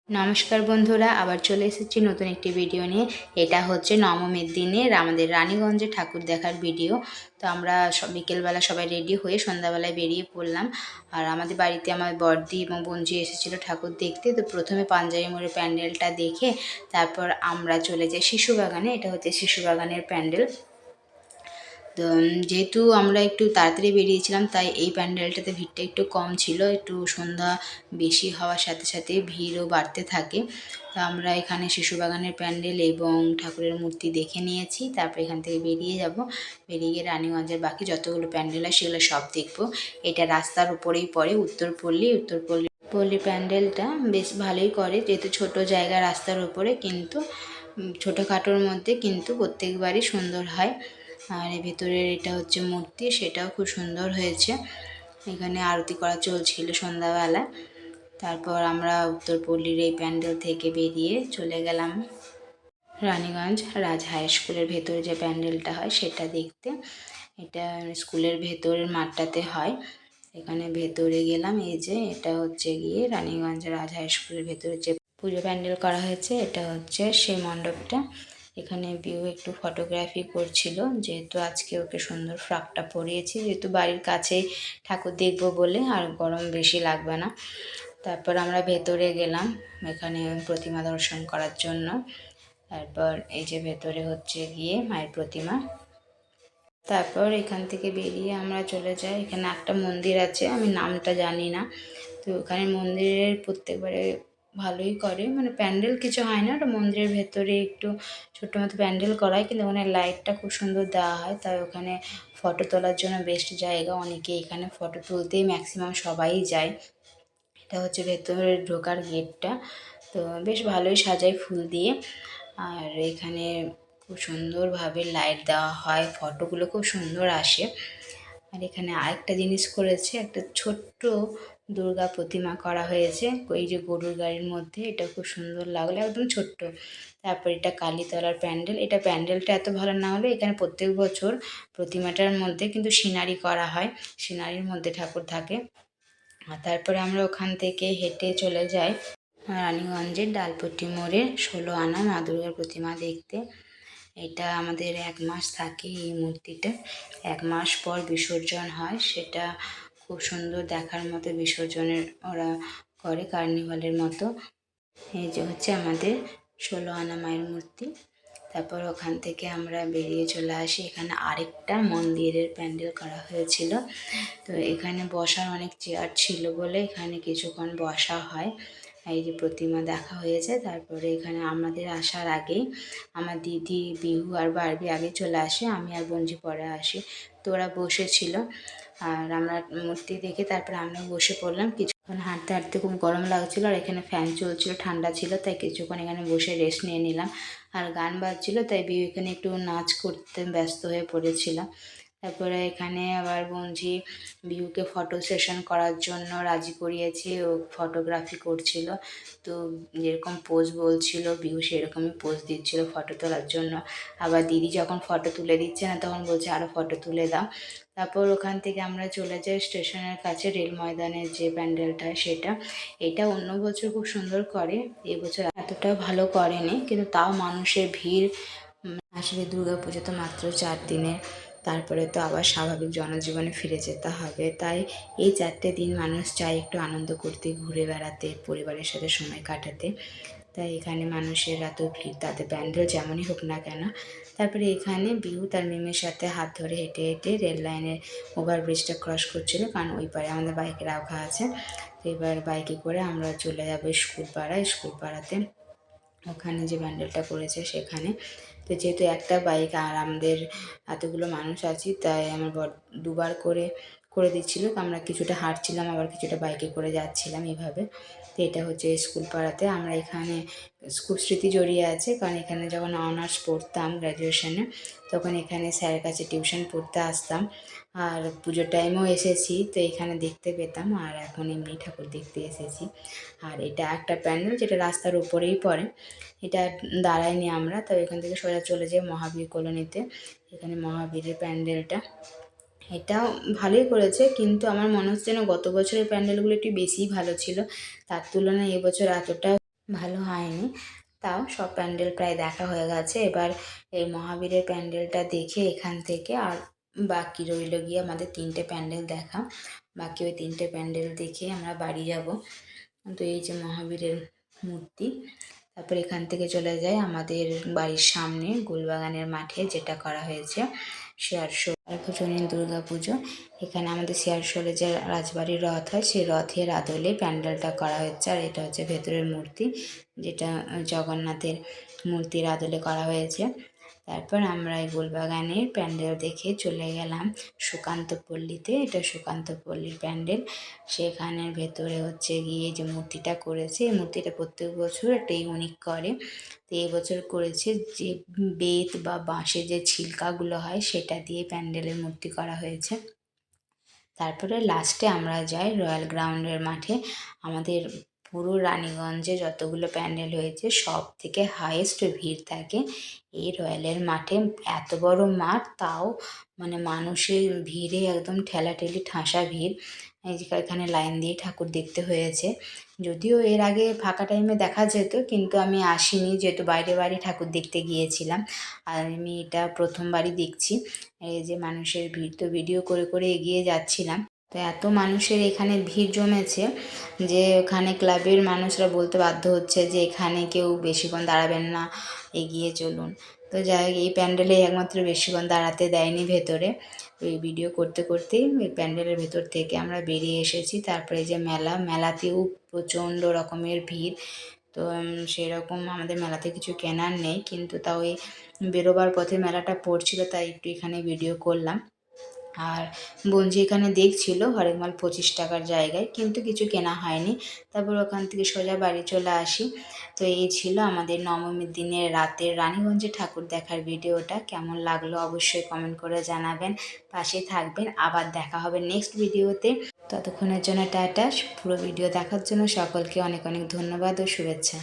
নমস্কার বন্ধুরা, আবার চলে এসেছি নতুন একটি ভিডিও নিয়ে। এটা হচ্ছে নবমীর দিনের আমাদের রানীগঞ্জে ঠাকুর দেখার ভিডিও। তো আমরা বিকেলবেলা সবাই রেডি হয়ে সন্ধ্যাবেলায় বেরিয়ে পড়লাম। আর আমাদের বাড়িতে আমার বড়দি এবং বোনজি এসেছিলো ঠাকুর দেখতে। তো প্রথমে পাঞ্জাবি মোড়ের প্যান্ডেলটা দেখে তারপর আমরা চলে যাই শিশুবাগানে। এটা হচ্ছে শিশুবাগানের প্যান্ডেল। তো যেহেতু আমরা একটু তাড়াতাড়ি বেরিয়েছিলাম তাই এই প্যান্ডেলটাতে ভিড়টা একটু কম ছিল। একটু সন্ধ্যা বেশি হওয়ার সাথে সাথে ভিড়ও বাড়তে থাকে। তো আমরা এখানে শিশুবাগানের প্যান্ডেল এবং ঠাকুরের মূর্তি দেখে নিয়েছি। তারপর এখান থেকে বেরিয়ে যাব। বেরিয়ে গিয়ে রানীগঞ্জের বাকি যতগুলো প্যান্ডেল হয় সেগুলো সব দেখব। এটা রাস্তার উপরেই পড়ে, উত্তরপল্লী প্যান্ডেলটা বেশ ভালোই করে, যেহেতু ছোট জায়গা রাস্তার উপরে, কিন্তু ছোটোখাটোর মধ্যে কিন্তু প্রত্যেকবারই সুন্দর হয়। আর এর ভেতরের এটা হচ্ছে মূর্তি, সেটাও খুব সুন্দর হয়েছে। এখানে আরতি করা চলছিল সন্ধ্যাবেলা। তারপর আমরা উত্তরপল্লীর এই প্যান্ডেল থেকে বেরিয়ে চলে গেলাম রানীগঞ্জ রাজ হাই স্কুলের ভেতরে যে প্যান্ডেলটা হয় সেটা দেখতে। এটা স্কুলের ভেতরের মাঠটাতে হয়। এখানে ভেতরে গেলাম। এই যে এটা হচ্ছে গিয়ে রানীগঞ্জ রাজ হাই স্কুলের ভেতরে যে পুজো প্যান্ডেল করা হয়েছে, এটা হচ্ছে সেই মণ্ডপটা। এখানে বিউ একটু ফটোগ্রাফি করছিল, যেহেতু আজকে ওকে সুন্দর ফ্রকটা পরিয়েছি, যেহেতু বাড়ির কাছেই ঠাকুর দেখবো বলে আর গরম বেশি লাগবে না। তারপর আমরা ভেতরে গেলাম এখানে প্রতিমা দর্শন করার জন্য। তারপর এই যে ভেতরে হচ্ছে গিয়ে মায়ের প্রতিমা। তারপর এখান থেকে বেরিয়ে আমরা চলে যাই। এখানে একটা মন্দির আছে, আমি নামটা জানি না। তো ওখানে মন্দিরের প্রত্যেকবারে ভালোই করে, মানে প্যান্ডেল কিছু হয় না, ওটা মন্দিরের ভেতরে একটু ছোট্ট মতো প্যান্ডেল করায়, কিন্তু ওখানে লাইটটা খুব সুন্দর দেওয়া হয়। তাই ওখানে ফটো তোলার জন্য বেস্ট জায়গা। অনেকে এখানে ফটো তুলতেই ম্যাক্সিমাম সবাই যায়। এটা হচ্ছে ভেতরে ঢোকার গেটটা। তো বেশ ভালোই সাজায় ফুল দিয়ে। আর এখানে খুব সুন্দরভাবে লাইট দেওয়া হয়, ফটোগুলো খুব সুন্দর আসে। আর এখানে আরেকটা জিনিস করেছে, একটা ছোট্ট দুর্গা প্রতিমা করা হয়েছে এই যে গরুর গাড়ির মধ্যে। এটা খুব সুন্দর লাগলো, একদম ছোট্ট। তারপর এটা কালীতলার প্যান্ডেল। এটা প্যান্ডেলটা এত ভালো না হলে এখানে প্রত্যেক বছর প্রতিমাটার মধ্যে কিন্তু সিনারি করা হয়, সিনারির মধ্যে ঠাকুর থাকে। আর তারপরে আমরা ওখান থেকে হেঁটে চলে যাই রানীগঞ্জের ডালপট্টি মোড়ে 16 আনা মা দুর্গার প্রতিমা দেখতে। এটা আমাদের 1 মাস থাকে এই মূর্তিটা। 1 মাস পর বিসর্জন হয়, সেটা খুব সুন্দর দেখার মতো বিসর্জনের ওরা করে কার্নিভালের মতো। এই যে হচ্ছে আমাদের 16 আনা মায়ের মূর্তি। তারপর ওখান থেকে আমরা বেরিয়ে চলে আসি। এখানে আরেকটা মন্দিরের প্যান্ডেল করা হয়েছিল। তো এখানে বসার অনেক চেয়ার ছিল বলে এখানে কিছুক্ষণ বসা হয়। এই যে প্রতিমা দেখা হয়েছে। তারপরে এখানে আমাদের আসার আগেই আমার দিদি বিহু আর বারবি আগে চলে আসে, আমি আর বঞ্জি পরে আসি। তো ওরা বসেছিল আর আমরা মূর্তি দেখে তারপরে আমরা বসে পড়লাম। কিছুক্ষণ হাঁটতে হাঁটতে খুব গরম লাগছিল আর এখানে ফ্যান চলছিল, ঠান্ডা ছিল, তাই কিছুক্ষণ এখানে বসে রেস্ট নিয়ে নিলাম। আর গান বাজছিল তাই বিহু এখানে একটু নাচ করতে ব্যস্ত হয়ে পড়েছিল। তারপরে এখানে আবার বঞ্জি বিহুকে ফটো সেশন করার জন্য রাজি করিয়েছে, ও ফটোগ্রাফি করছিল। তো যেরকম পোজ বলছিল বিহু সেরকমই পোজ দিচ্ছিল ফটো তোলার জন্য। আবার দিদি যখন ফটো তুলে দিচ্ছে না তখন বলছে আরও ফটো তুলে দাও। তারপর ওখান থেকে আমরা চলে যাই স্টেশনের কাছে রেল ময়দানের যে প্যান্ডেলটা সেটা। এটা অন্য বছর খুব সুন্দর করে, এবছর এতটাও ভালো করেনি, কিন্তু তাও মানুষের ভিড়। আসলে দুর্গা পুজো তো মাত্র 4 দিনের, তারপরে তো আবার স্বাভাবিক জনজীবনে ফিরে যেতে হবে। তাই এই 4টে দিন মানুষ চায় একটু আনন্দ করতে, ঘুরে বেড়াতে, পরিবারের সাথে সময় কাটাতে। তাই এখানে মানুষের এত ভিড়, তাতে প্যান্ডেল যেমনই হোক না কেন। তারপরে এখানে বিহু তার মিমের সাথে হাত ধরে হেঁটে হেঁটে রেল লাইনের ওভারব্রিজটা ক্রস করছিল, কারণ ওই পারে আমাদের বাইকে রাখা আছে। তো এবার বাইকে করে আমরা চলে যাবো স্কুল পাড়াতে, ওখানে যে প্যান্ডেলটা করেছে সেখানে। তো যেহেতু একটা বাইক আর আমাদের এতগুলো মানুষ আছি, তাই আমার বর দুবার করে দিচ্ছিলো। আমরা কিছুটা হাঁটছিলাম আবার কিছুটা বাইকে করে যাচ্ছিলাম এইভাবে। তো এটা হচ্ছে স্কুল পাড়াতে। আমরা এখানে স্কুল স্মৃতি জড়িয়ে আছে, কারণ এখানে যখন অনার্স পড়তাম গ্র্যাজুয়েশনে তখন এখানে স্যারের কাছে টিউশন পড়তে আসতাম। আর পুজোর টাইমেও এসেছি, তো এখানে দেখতে পেতাম। আর এখন এমনি ঠাকুর দেখতে এসেছি। আর এটা একটা প্যান্ডেল যেটা রাস্তার উপরেই পড়ে, এটা দাঁড়াইনি আমরা, তো এখান থেকে সোজা চলে যাই মহাবীর কলোনিতে। এখানে মহাবীরের প্যান্ডেলটা এটাও ভালোই করেছে, কিন্তু আমার মনে হচ্ছে যেন গত বছরের প্যান্ডেলগুলো একটু বেশিই ভালো ছিল, তার তুলনায় এবছর এতটা ভালো হয়নি। তাও সব প্যান্ডেল প্রায় দেখা হয়ে গেছে। এবার এই মহাবীরের প্যান্ডেলটা দেখে এখান থেকে আর বাকি রইল গিয়ে আমাদের 3টে প্যান্ডেল দেখা। বাকি ওই 3টে প্যান্ডেল দেখে আমরা বাড়ি যাব। তো এই যে মহাবীরের মূর্তি। তারপর এখান থেকে চলে যাই আমাদের বাড়ির সামনে গোলবাগানের মাঠে, যেটা করা হয়েছে সার্বজনীন দুর্গা পুজো। এখানে আমাদের শেয়ারশোলে যে রাজবাড়ির রথ হয়, সেই রথের আদলে প্যান্ডেলটা করা হচ্ছে। আর এটা হচ্ছে ভেতরের মূর্তি, যেটা জগন্নাথের মূর্তির আদলে করা হয়েছে। তারপর আমরা এই গোলবাগানের প্যান্ডেল দেখে চলে গেলাম সুকান্ত পল্লীতে। এটা সুকান্ত পল্লীর প্যান্ডেল। সেখানের ভেতরে হচ্ছে গিয়ে যে মূর্তিটা করেছে, এই মূর্তিটা প্রত্যেক বছর একটা ইউনিক করে। তো এবছর করেছে যে বেত বা বাঁশের যে ছিলকাগুলো হয় সেটা দিয়ে প্যান্ডেলের মূর্তি করা হয়েছে। তারপরে লাস্টে আমরা যাই রয়্যাল গ্রাউন্ডের মাঠে। আমাদের পুরো রানীগঞ্জে যতগুলো প্যান্ডেল হয়েছে সব থেকে হাইয়েস্ট ভিড় থাকে এই রয়্যালের মাঠে। এত বড় মাঠ, তাও মানে মানুষের ভিড়ে একদম ঠেলাঠেলি ঠাসা ভিড়। এই যে এখানে লাইন দিয়ে ঠাকুর দেখতে হয়েছে। যদিও এর আগে ফাঁকা টাইমে দেখা যেত, কিন্তু আমি আসিনি, যেহেতু বাইরে বাড়ি ঠাকুর দেখতে গিয়েছিলাম। আর আমি এটা প্রথমবারই দেখছি। এই যে মানুষের ভিড়, তো ভিডিও করে করে এগিয়ে যাচ্ছিলাম। তো এত মানুষের এখানে ভিড় জমেছে যে ওখানে ক্লাবের মানুষরা বলতে বাধ্য হচ্ছে যে এখানে কেউ বেশিক্ষণ দাঁড়াবেন না, এগিয়ে চলুন। তো যাই হোক, এই প্যান্ডেলে একমাত্র বেশিক্ষণ দাঁড়াতে দেয়নি ভেতরে। ওই ভিডিও করতে করতেই ওই প্যান্ডেলের ভেতর থেকে আমরা বেরিয়ে এসেছি। তারপরে যে মেলাতেও প্রচণ্ড রকমের ভিড়। তো সেরকম আমাদের মেলাতে কিছু কেনার নেই, কিন্তু তাও ওই বেরোবার পথে মেলাটা পড়ছিল, তাই একটু এখানে ভিডিও করলাম। আর বঞ্জি এখানে দেখছিল হরেক মাল 25 টাকার জায়গায়, কিন্তু কিছু কেনা হয়নি। তারপর ওখান থেকে সোজা বাড়ি চলে আসি। তো এই ছিল আমাদের নবমীর দিনের রাতের রানীগঞ্জে ঠাকুর দেখার ভিডিওটা। কেমন লাগলো অবশ্যই কমেন্ট করে জানাবেন, পাশে থাকবেন। আবার দেখা হবে নেক্সট ভিডিওতে। ততক্ষণের জন্য টাটা। পুরো ভিডিও দেখার জন্য সকলকে অনেক অনেক ধন্যবাদ ও শুভেচ্ছা।